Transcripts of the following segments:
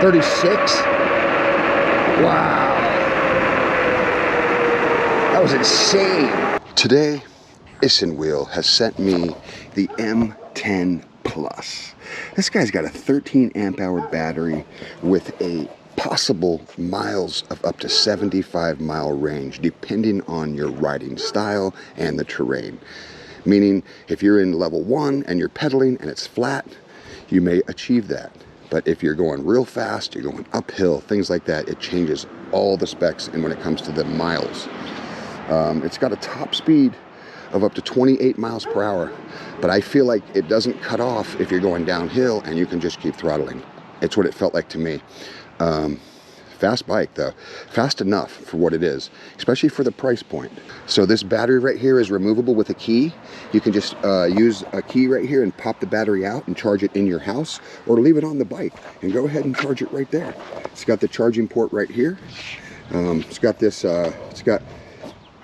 36. Wow. That was insane. Today, Isinwheel has sent me the M10 Plus. This guy's got a 13 amp hour battery with a possible miles of up to 75-mile range, depending on your riding style and the terrain. Meaning, if you're in level 1 and you're pedaling and it's flat, you may achieve that. But if you're going real fast, you're going uphill, things like that, it changes all the specs. And when it comes to the miles, it's got a top speed of up to 28 miles per hour. But I feel like it doesn't cut off if you're going downhill and you can just keep throttling. It's what it felt like to me. Fast bike though, fast enough for what it is, especially for the price point. So this battery right here is removable with a key. You can just use a key right here and pop the battery out and charge it in your house, or leave it on the bike and go ahead and charge it right there. It's got the charging port right here. It's got this,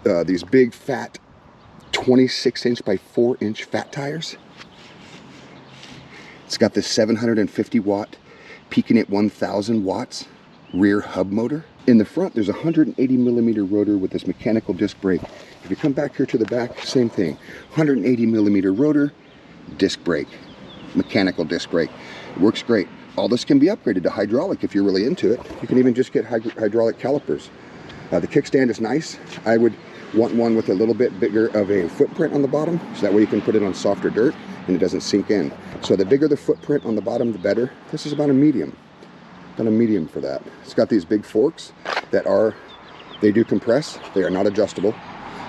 these big fat 26-inch by 4-inch fat tires. It's got this 750 watt peaking at 1000 watts rear hub motor. In the front, there's a 180 millimeter rotor with this mechanical disc brake. If you come back here to the back, same thing. 180 millimeter rotor, disc brake, mechanical disc brake. It works great. All this can be upgraded to hydraulic if you're really into it. You can even just get hydraulic calipers. The kickstand is nice. I would want one with a little bit bigger of a footprint on the bottom, so that way you can put it on softer dirt and it doesn't sink in. So the bigger the footprint on the bottom, the better. This is about a medium. About a medium for that. It's got these big forks that they do compress. They are not adjustable,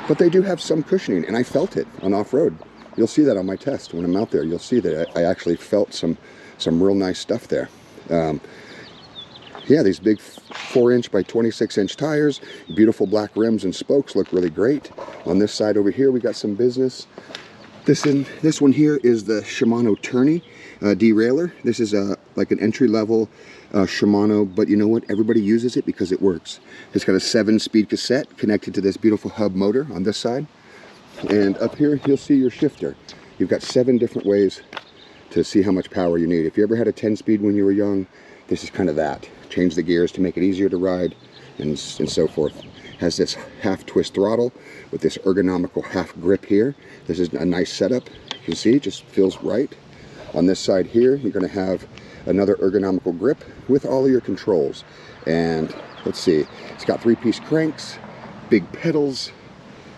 but they do have some cushioning, and I felt it on off-road. You'll see that on my test. When I'm out there, you'll see that I actually felt some real nice stuff there. Yeah, these big 4-inch by 26-inch tires, beautiful black rims and spokes look really great. On this side over here, we got some business. This one here is the Shimano Tourney derailleur. This is like an entry-level Shimano, but you know what? Everybody uses it because it works. It's got a 7-speed cassette connected to this beautiful hub motor on this side. And up here, you'll see your shifter. You've got 7 different ways to see how much power you need. If you ever had a 10-speed when you were young, this is kind of that. Change the gears to make it easier to ride, and so forth. Has this half twist throttle with this ergonomical half grip here. This is a nice setup. You can see it just feels right. On this side here, you're going to have another ergonomical grip with all of your controls. And let's see, it's got 3-piece cranks, big pedals,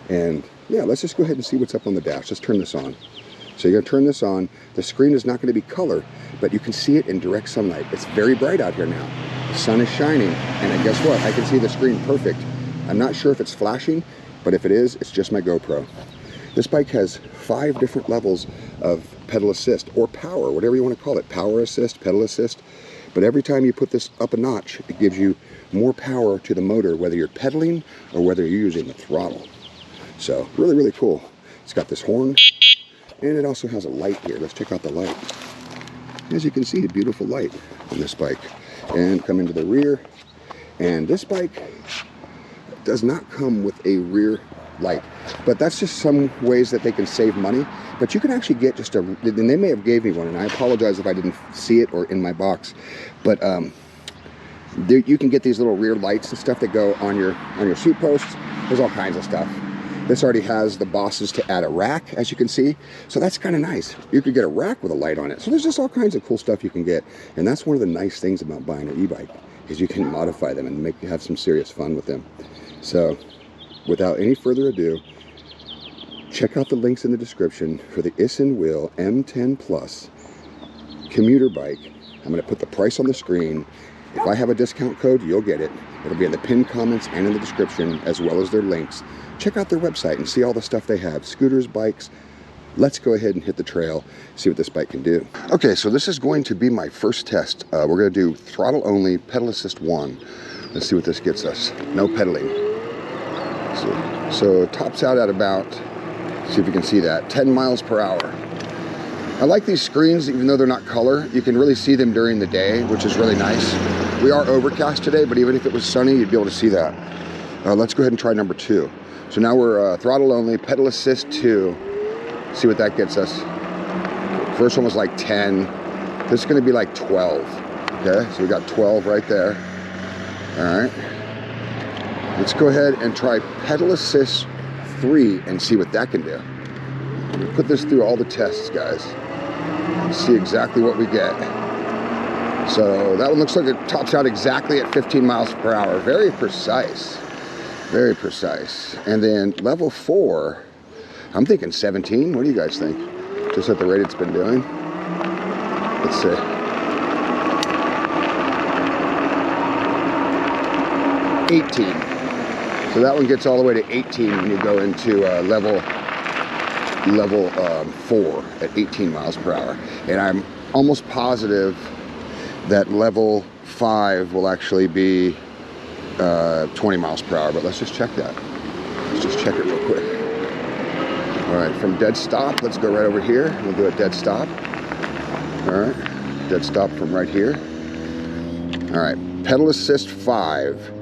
and yeah, let's just go ahead and see what's up on the dash. Let's turn this on. So you're going to turn this on. The screen is not going to be color, but you can see it in direct sunlight. It's very bright out here now. The sun is shining, and guess what? I can see the screen perfect. I'm not sure if it's flashing, but if it is, it's just my GoPro. This bike has 5 different levels of pedal assist, or power, whatever you want to call it. Power assist, pedal assist. But every time you put this up a notch, it gives you more power to the motor, whether you're pedaling or whether you're using the throttle. So really, really cool. It's got this horn, and it also has a light here. Let's check out the light. As you can see, a beautiful light on this bike. And come into the rear, and this bike does not come with a rear light, but that's just some ways that they can save money. But you can actually get just and they may have gave me one, and I apologize if I didn't see it or in my box, but you can get these little rear lights and stuff that go on your seat posts. There's all kinds of stuff. This already has the bosses to add a rack, as you can see. So that's kind of nice. You could get a rack with a light on it. So there's just all kinds of cool stuff you can get. And that's one of the nice things about buying an e-bike, is you can modify them and have some serious fun with them. So without any further ado, check out the links in the description for the Isinwheel M10 Plus commuter bike. I'm going to put the price on the screen. If I have a discount code, you'll get it. It'll be in the pinned comments and in the description, as well as their links. Check out their website and see all the stuff they have. Scooters, bikes. Let's go ahead and hit the trail, see what this bike can do. Okay, so this is going to be my first test. We're going to do throttle only, pedal assist 1. Let's see what this gets us. No pedaling. So it tops out at about, see if you can see that, 10 miles per hour. I like these screens, even though they're not color. You can really see them during the day, which is really nice. We are overcast today, but even if it was sunny, you'd be able to see that. Let's go ahead and try number 2. So now we're throttle only, pedal assist 2. See what that gets us. First one was like 10. This is going to be like 12. Okay, so we got 12 right there. All right. Let's go ahead and try pedal assist 3 and see what that can do. We'll put this through all the tests, guys, and see exactly what we get. So that one looks like it tops out exactly at 15 miles per hour. Very precise. Very precise. And then level 4, I'm thinking 17. What do you guys think? Just at the rate it's been doing. Let's see. $18. So that one gets all the way to 18 when you go into level 4 at 18 miles per hour. And I'm almost positive that level 5 will actually be 20 miles per hour, but let's just check that. Let's just check it real quick. All right, from dead stop, let's go right over here. We'll do a dead stop. All right, dead stop from right here. All right, pedal assist 5,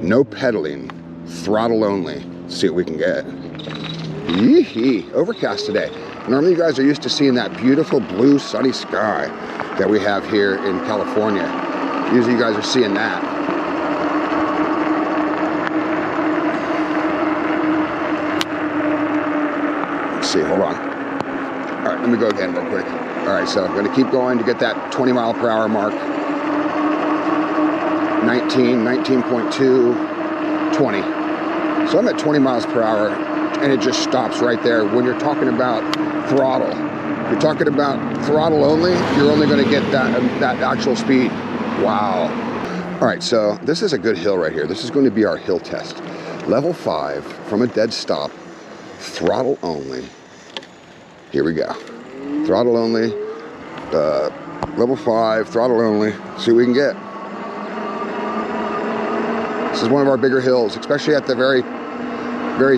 no pedaling, throttle only. Let's see what we can get. Yee-hee, overcast today. Normally you guys are used to seeing that beautiful blue sunny sky that we have here in California. Usually you guys are seeing that. Let's see, hold on. All right, let me go again real quick. All right, so I'm gonna keep going to get that 20 mile per hour mark. 19, 19.2, 20. So I'm at 20 miles per hour and it just stops right there. When you're talking about throttle, you're talking about throttle only, you're only gonna get that actual speed. Wow. All right, so this is a good hill right here. This is going to be our hill test. Level 5 from a dead stop, throttle only. Here we go. Throttle only, level 5, throttle only. See what we can get. This is one of our bigger hills, especially at the very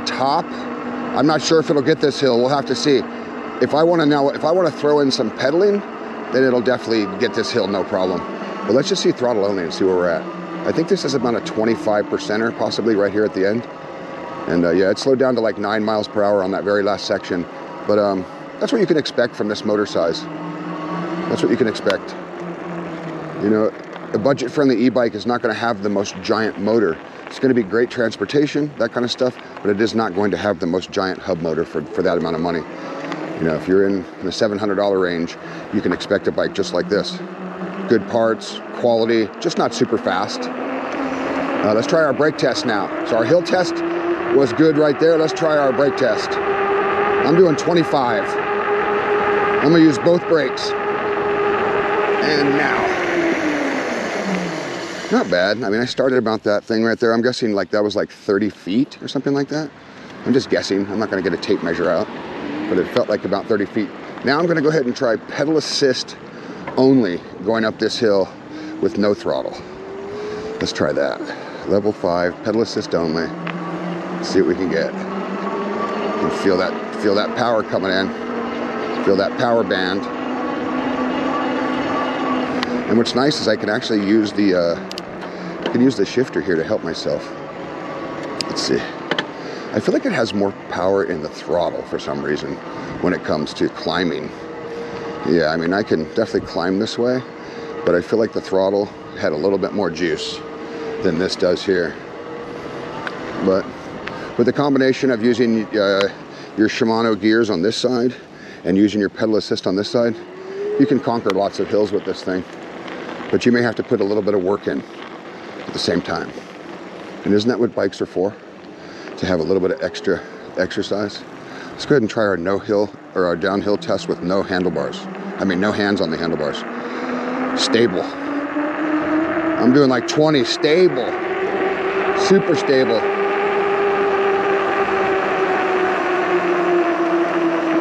top. I'm not sure if it'll get this hill. We'll have to see. If I want to throw in some pedaling, then it'll definitely get this hill, no problem. But let's just see throttle only and see where we're at. I think this is about a 25%er, possibly right here at the end. And yeah, it slowed down to like 9 miles per hour on that very last section. But that's what you can expect from this motor size. That's what you can expect. You know, a budget-friendly e-bike is not going to have the most giant motor. It's going to be great transportation, that kind of stuff, but it is not going to have the most giant hub motor for that amount of money. You know, if you're in the $700 range, you can expect a bike just like this. Good parts, quality, just not super fast. Let's try our brake test now. So our hill test was good right there. Let's try our brake test. I'm doing 25. I'm gonna use both brakes. And now. Not bad. I mean, I started about that thing right there. I'm guessing like that was like 30 feet or something like that. I'm just guessing. I'm not gonna get a tape measure out, but it felt like about 30 feet. Now I'm gonna go ahead and try pedal assist only going up this hill with no throttle. Let's try that. Level 5, pedal assist only. Let's see what we can get. You can feel that power coming in. Feel that power band. And what's nice is I can actually use the shifter here to help myself. Let's see. I feel like it has more power in the throttle for some reason when it comes to climbing. Yeah, I mean, I can definitely climb this way, but I feel like the throttle had a little bit more juice than this does here. But with the combination of using your Shimano gears on this side and using your pedal assist on this side, you can conquer lots of hills with this thing. But you may have to put a little bit of work in at the same time. And isn't that what bikes are for? To have a little bit of extra exercise. Let's go ahead and try our no-hill or our downhill test with no handlebars. I mean, no hands on the handlebars. Stable. I'm doing like 20, stable. Super stable.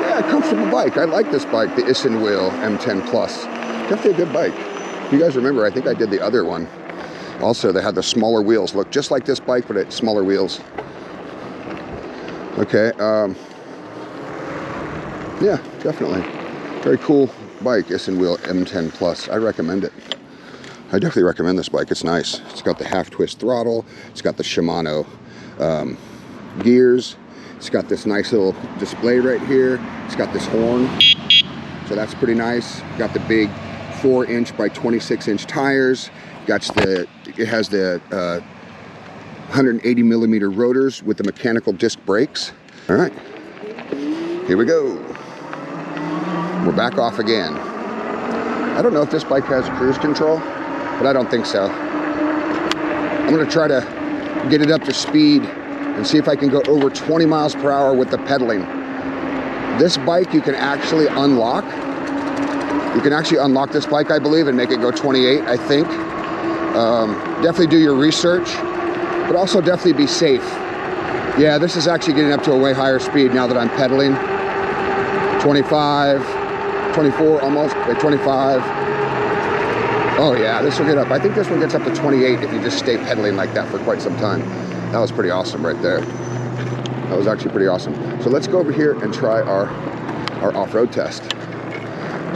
Yeah, comfortable bike. I like this bike, the Isinwheel M10 Plus. Definitely a good bike. You guys remember, I think I did the other one. Also, they had the smaller wheels. Look just like this bike, but at smaller wheels. Okay, yeah, definitely. Very cool bike, Isinwheel M10 Plus. I recommend it. I definitely recommend this bike. It's nice. It's got the half-twist throttle. It's got the Shimano gears. It's got this nice little display right here. It's got this horn, so that's pretty nice. Got the big 4-inch by 26-inch tires. It has the 180 millimeter rotors with the mechanical disc brakes. All right, here we go. We're back off again. I don't know if this bike has cruise control, but I don't think so. I'm gonna try to get it up to speed and see if I can go over 20 miles per hour with the pedaling. This bike you can actually unlock. You can actually unlock this bike, I believe, and make it go 28, I think. Definitely do your research, but also definitely be safe. Yeah, this is actually getting up to a way higher speed now that I'm pedaling. 25, 24 almost, like 25. Oh yeah, this will get up. I think this one gets up to 28 if you just stay pedaling like that for quite some time. That was pretty awesome right there. That was actually pretty awesome. So let's go over here and try our off-road test.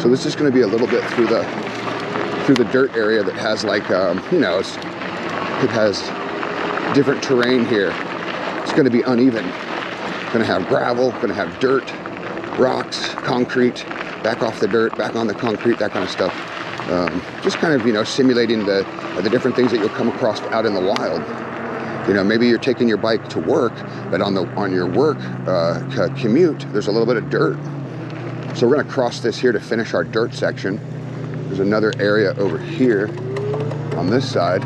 So this is going to be a little bit through the dirt area that has like, you know, it has different terrain here. It's going to be uneven. It's going to have gravel, going to have dirt, rocks, concrete, back off the dirt, back on the concrete, that kind of stuff. Just kind of, you know, simulating the different things that you'll come across out in the wild. You know, maybe you're taking your bike to work, but on your work commute, there's a little bit of dirt. So we're gonna cross this here to finish our dirt section. There's another area over here on this side.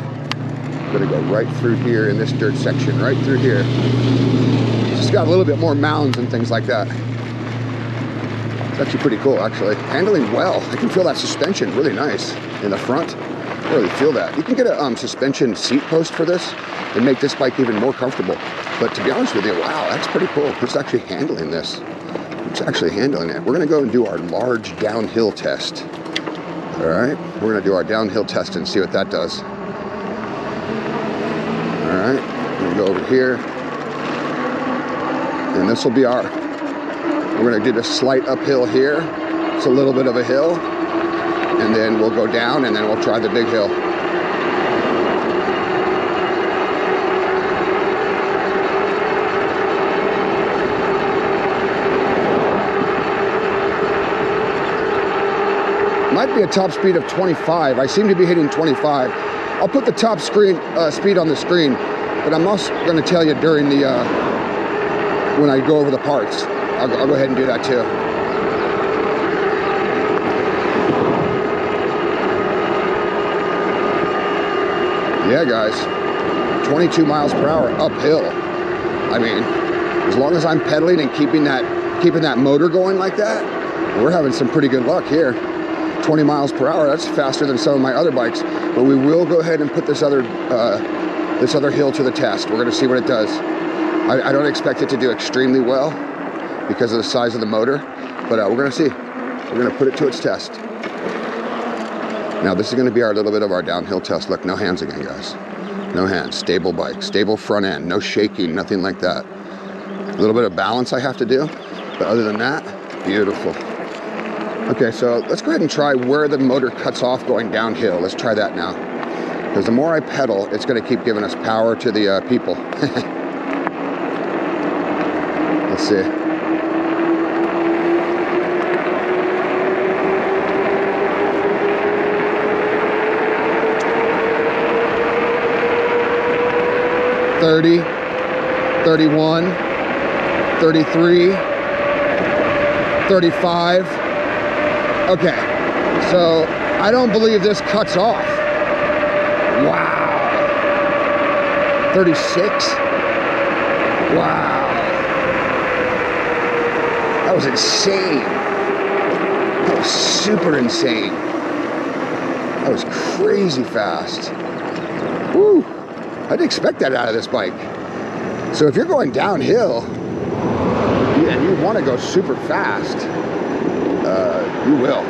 We're gonna go right through here in this dirt section, right through here. It's just got a little bit more mounds and things like that. It's actually pretty cool, actually. Handling well. I can feel that suspension really nice in the front. I really feel that. You can get a suspension seat post for this and make this bike even more comfortable. But to be honest with you, wow, that's pretty cool. It's actually handling this. It's actually handling it. We're gonna go and do our large downhill test. All right, we're gonna do our downhill test and see what that does. All right, I'm gonna go over here. And this will be we're gonna do the slight uphill here. It's a little bit of a hill. And then we'll go down and then we'll try the big hill. Might be a top speed of 25. I seem to be hitting 25. I'll put the top speed on the screen, but I'm also going to tell you during the when I go over the parts. I'll go ahead and do that too. Yeah, guys, 22 miles per hour uphill. I mean, as long as I'm pedaling and keeping that motor going like that, we're having some pretty good luck here. 20 miles per hour, that's faster than some of my other bikes. But we will go ahead and put this other hill to the test. We're gonna see what it does. I don't expect it to do extremely well because of the size of the motor, but we're gonna see. We're gonna put it to its test. Now this is gonna be our little bit of our downhill test. Look, no hands again, guys. No hands, stable bike, stable front end, no shaking, nothing like that. A little bit of balance I have to do, but other than that, beautiful. Okay, so let's go ahead and try where the motor cuts off going downhill. Let's try that now. Because the more I pedal, it's gonna keep giving us power to the people. Let's see. $30, $31, $33, $35. Okay, so I don't believe this cuts off. Wow. 36. Wow. That was insane. That was super insane. That was crazy fast. Woo. I didn't expect that out of this bike. So if you're going downhill and you want to go super fast, you will.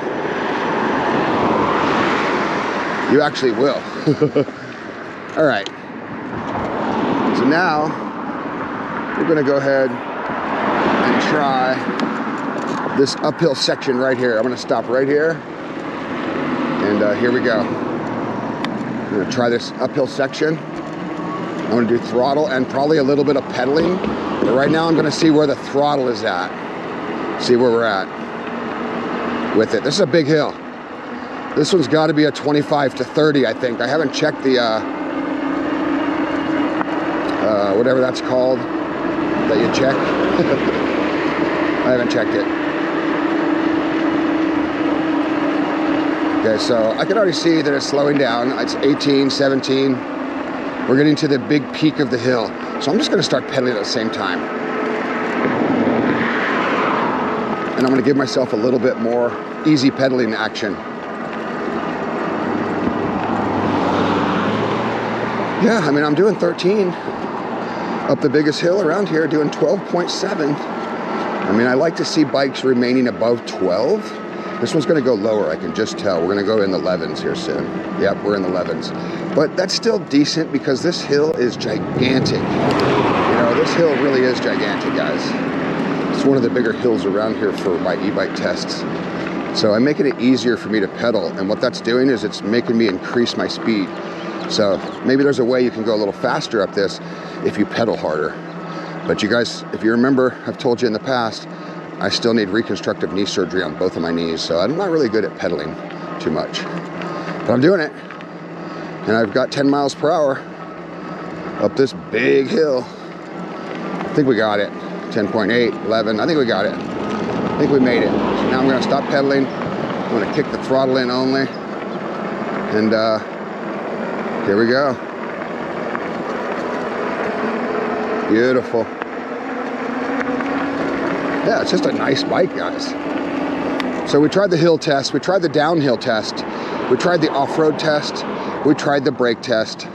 You actually will. All right. So now we're going to go ahead and try this uphill section right here. I'm going to stop right here. And here we go. I'm going to try this uphill section. I'm going to do throttle and probably a little bit of pedaling. But right now I'm going to see where the throttle is at. See where we're at with it. This is a big hill. This one's got to be a 25 to 30, I think. I haven't checked the, whatever that's called, that you check. I haven't checked it. Okay, so I can already see that it's slowing down. It's 18, 17. We're getting to the big peak of the hill. So I'm just gonna start pedaling at the same time. And I'm gonna give myself a little bit more easy pedaling action. Yeah, I mean, I'm doing 13 up the biggest hill around here, doing 12.7. I mean, I like to see bikes remaining above 12. This one's gonna go lower, I can just tell. We're gonna go in the 11s here soon. Yep, we're in the 11s. But that's still decent because this hill is gigantic. You know, this hill really is gigantic, guys. It's one of the bigger hills around here for my e-bike tests. So I'm making it easier for me to pedal. And what that's doing is it's making me increase my speed. So maybe there's a way you can go a little faster up this if you pedal harder. But you guys, if you remember, I've told you in the past, I still need reconstructive knee surgery on both of my knees. So I'm not really good at pedaling too much. But I'm doing it. And I've got 10 miles per hour up this big hill. I think we got it. 10.8, 11, I think we got it. I think we made it. So now I'm gonna stop pedaling. I'm gonna kick the throttle in only. And here we go. Beautiful. Yeah, it's just a nice bike, guys. So we tried the hill test, we tried the downhill test, we tried the off-road test, we tried the brake test,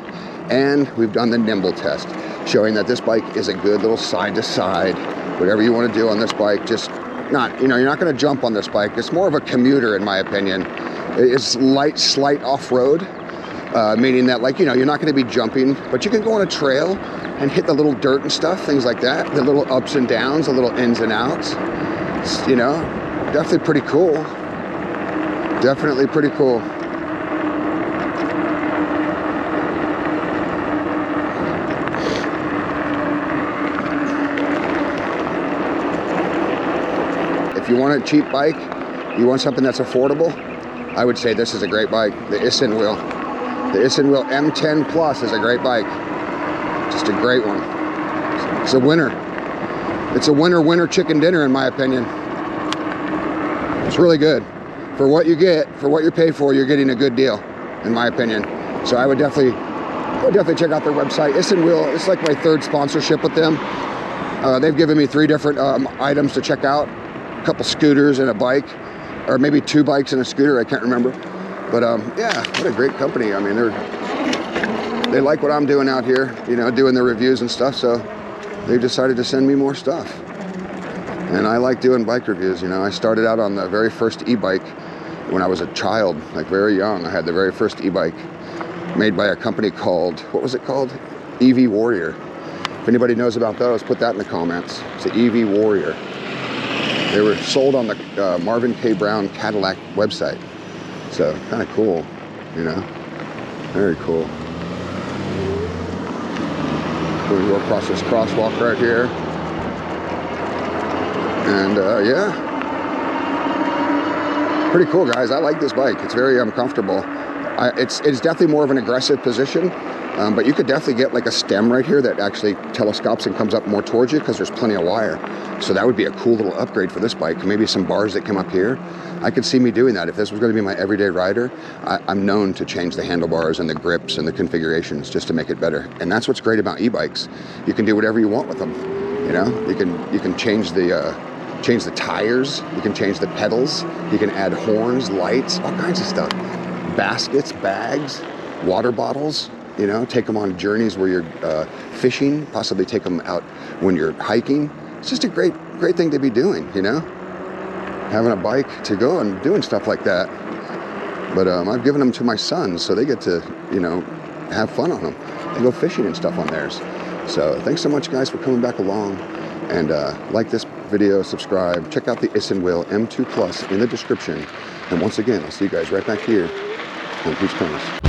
and we've done the nimble test, showing that this bike is a good little side-to-side. Whatever you want to do on this bike, just not, you know, you're not going to jump on this bike. It's more of a commuter, in my opinion. It's light, slight off-road, meaning that, like, you know, you're not going to be jumping, but you can go on a trail and hit the little dirt and stuff, things like that, the little ups and downs, the little ins and outs. It's, you know, definitely pretty cool. Definitely pretty cool. If you want a cheap bike, you want something that's affordable, I would say this is a great bike, the Isinwheel. The Isinwheel M10 Plus is a great bike. Just a great one. It's a winner. It's a winner chicken dinner, in my opinion. It's really good. For what you get, for what you pay for, you're getting a good deal, in my opinion. So I would definitely check out their website. Isinwheel, it's like my third sponsorship with them. They've given me 3 different items to check out. A couple scooters and a bike, or maybe 2 bikes and a scooter, I can't remember. But yeah, what a great company. I mean, they like what I'm doing out here, you know, doing the reviews and stuff, so they've decided to send me more stuff. And I like doing bike reviews, you know. I started out on the very first e-bike when I was a child, like very young. I had the very first e-bike made by a company called, what was it called? EV Warrior. If anybody knows about those, put that in the comments. It's an EV Warrior. They were sold on the Marvin K. Brown Cadillac website. So kind of cool, you know, very cool. We're going to go across this crosswalk right here. And yeah, pretty cool, guys. I like this bike. It's very comfortable. It's definitely more of an aggressive position, but you could definitely get like a stem right here that actually telescopes and comes up more towards you because there's plenty of wire. So that would be a cool little upgrade for this bike. Maybe some bars that come up here. I could see me doing that. If this was going to be my everyday rider, I'm known to change the handlebars and the grips and the configurations just to make it better. And that's what's great about e-bikes. You can do whatever you want with them. You know, you can change the tires, you can change the pedals, you can add horns, lights, all kinds of stuff. Baskets, bags, water bottles, you know, take them on journeys where you're fishing, possibly take them out when you're hiking. It's just a great thing to be doing, you know, having a bike to go and doing stuff like that. But I've given them to my sons, so they get to, you know, have fun on them. They go fishing and stuff on theirs. So thanks so much, guys, for coming back along. And like this video, subscribe, check out the Isinwheel M2 Plus in the description. And once again, I'll see you guys right back here on Peach Promise.